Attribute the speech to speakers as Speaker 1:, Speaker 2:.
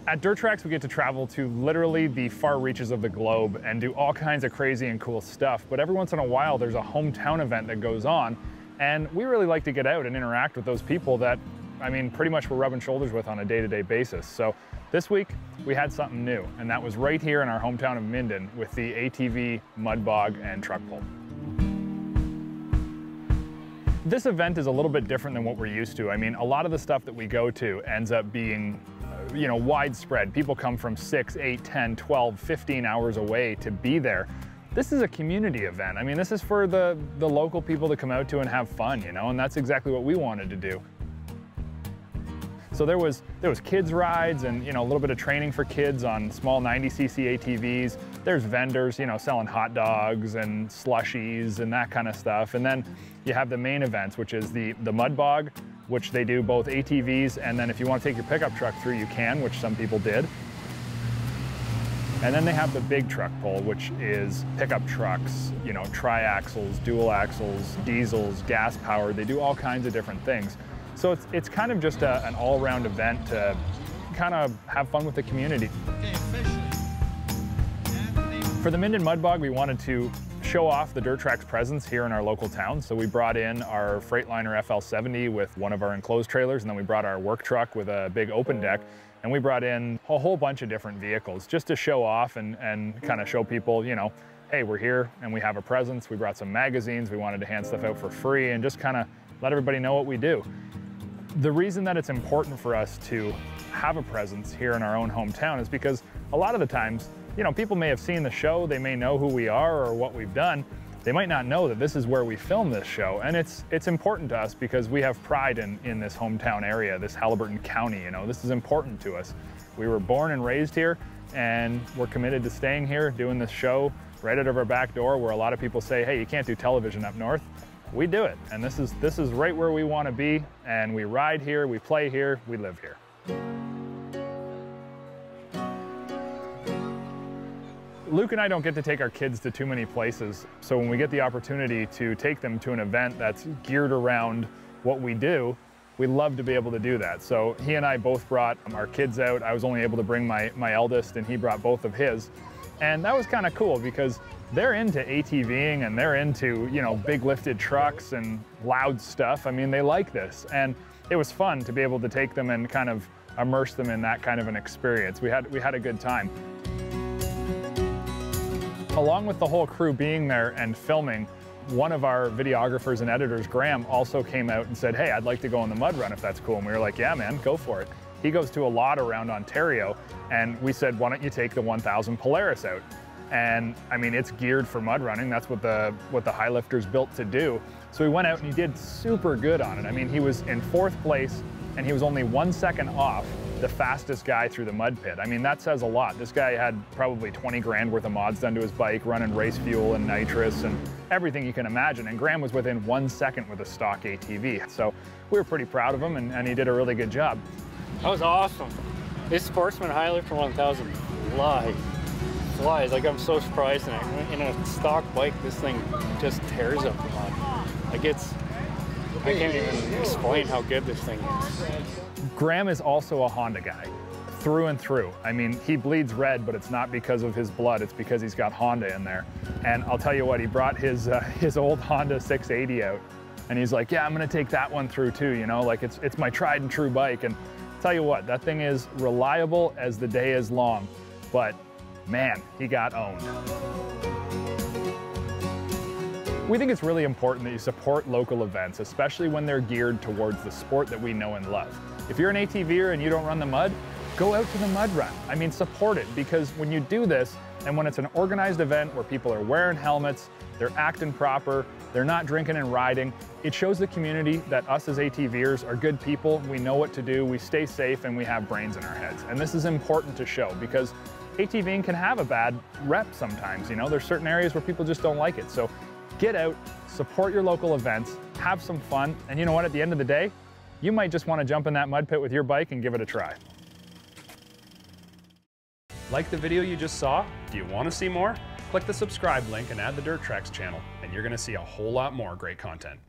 Speaker 1: At Dirt Tracks, we get to travel to literally the far reaches of the globe and do all kinds of crazy and cool stuff. But every once in a while, there's a hometown event that goes on. And we really like to get out and interact with those people that, I mean, pretty much we're rubbing shoulders with on a day-to-day basis. So this week, we had something new, and that was right here in our hometown of Minden with the ATV, mud bog, and truck pull. This event is a little bit different than what we're used to. I mean, a lot of the stuff that we go to ends up being widespread. People come from 6, 8, 10, 12, 15 hours away to be there. This is a community event. I mean, this is for the local people to come out to and have fun, and that's exactly what we wanted to do. So there was kids rides and a little bit of training for kids on small 90cc ATVs. There's vendors, selling hot dogs and slushies and that kind of stuff. And then you have the main events, which is the mud bog, which they do both ATVs, and then if you want to take your pickup truck through, you can, which some people did. And then they have the big truck pull, which is pickup trucks, tri-axles, dual axles, diesels, gas powered. They do all kinds of different things. So it's kind of just an all-around event to kind of have fun with the community. For the Minden Mud Bog, we wanted to show off the Dirt Tracks presence here in our local town. So we brought in our Freightliner FL70 with one of our enclosed trailers, and then we brought our work truck with a big open deck, and we brought in a whole bunch of different vehicles just to show off and kind of show people, hey, we're here and we have a presence. We brought some magazines. We wanted to hand stuff out for free and just kind of let everybody know what we do. The reason that it's important for us to have a presence here in our own hometown is because a lot of the times, people may have seen the show, they may know who we are or what we've done. They might not know that this is where we film this show. And it's important to us because we have pride in this hometown area, this Haliburton County, this is important to us. We were born and raised here, and we're committed to staying here, doing this show right out of our back door where a lot of people say, hey, you can't do television up north. We do it, and this is right where we want to be, and we ride here, we play here, we live here. Luke and I don't get to take our kids to too many places, so when we get the opportunity to take them to an event that's geared around what we do, we love to be able to do that. So he and I both brought our kids out. I was only able to bring my eldest, and he brought both of his. And that was kind of cool because they're into ATVing and they're into, big lifted trucks and loud stuff. I mean, they like this. And it was fun to be able to take them and kind of immerse them in that kind of an experience. We had a good time. Along with the whole crew being there and filming, one of our videographers and editors, Graham, also came out and said, hey, I'd like to go on the mud run if that's cool. And we were like, yeah, man, go for it. He goes to a lot around Ontario, and we said, why don't you take the 1000 Polaris out? And I mean, it's geared for mud running. That's what the high lifter's built to do. So he went out and he did super good on it. I mean, he was in 4th place, and he was only 1 second off the fastest guy through the mud pit. I mean, that says a lot. This guy had probably 20 grand worth of mods done to his bike, running race fuel and nitrous and everything you can imagine. And Graham was within 1 second with a stock ATV. So we were pretty proud of him, and he did a really good job.
Speaker 2: That was awesome. This Sportsman High Lifter 1000 flies. Like, I'm so surprised in a stock bike, this thing just tears up the mud. Like, I can't even explain how good this thing is.
Speaker 1: Graham is also a Honda guy, through and through. I mean, he bleeds red, but it's not because of his blood, it's because he's got Honda in there. And I'll tell you what, he brought his old Honda 680 out, and he's like, yeah, I'm gonna take that one through too, like it's my tried and true bike. And I'll tell you what, that thing is reliable as the day is long, but man, he got owned. We think it's really important that you support local events, especially when they're geared towards the sport that we know and love. If you're an ATVer and you don't run the mud, go out to the mud run. I mean, support it, because when you do this, and when it's an organized event where people are wearing helmets, they're acting proper, they're not drinking and riding, it shows the community that us as ATVers are good people, we know what to do, we stay safe, and we have brains in our heads. And this is important to show, because ATVing can have a bad rep sometimes, there's certain areas where people just don't like it. So get out, support your local events, have some fun, and you know what, at the end of the day, you might just want to jump in that mud pit with your bike and give it a try.
Speaker 3: Like the video you just saw? Do you want to see more? Click the subscribe link and add the Dirt Tracks channel, and you're going to see a whole lot more great content.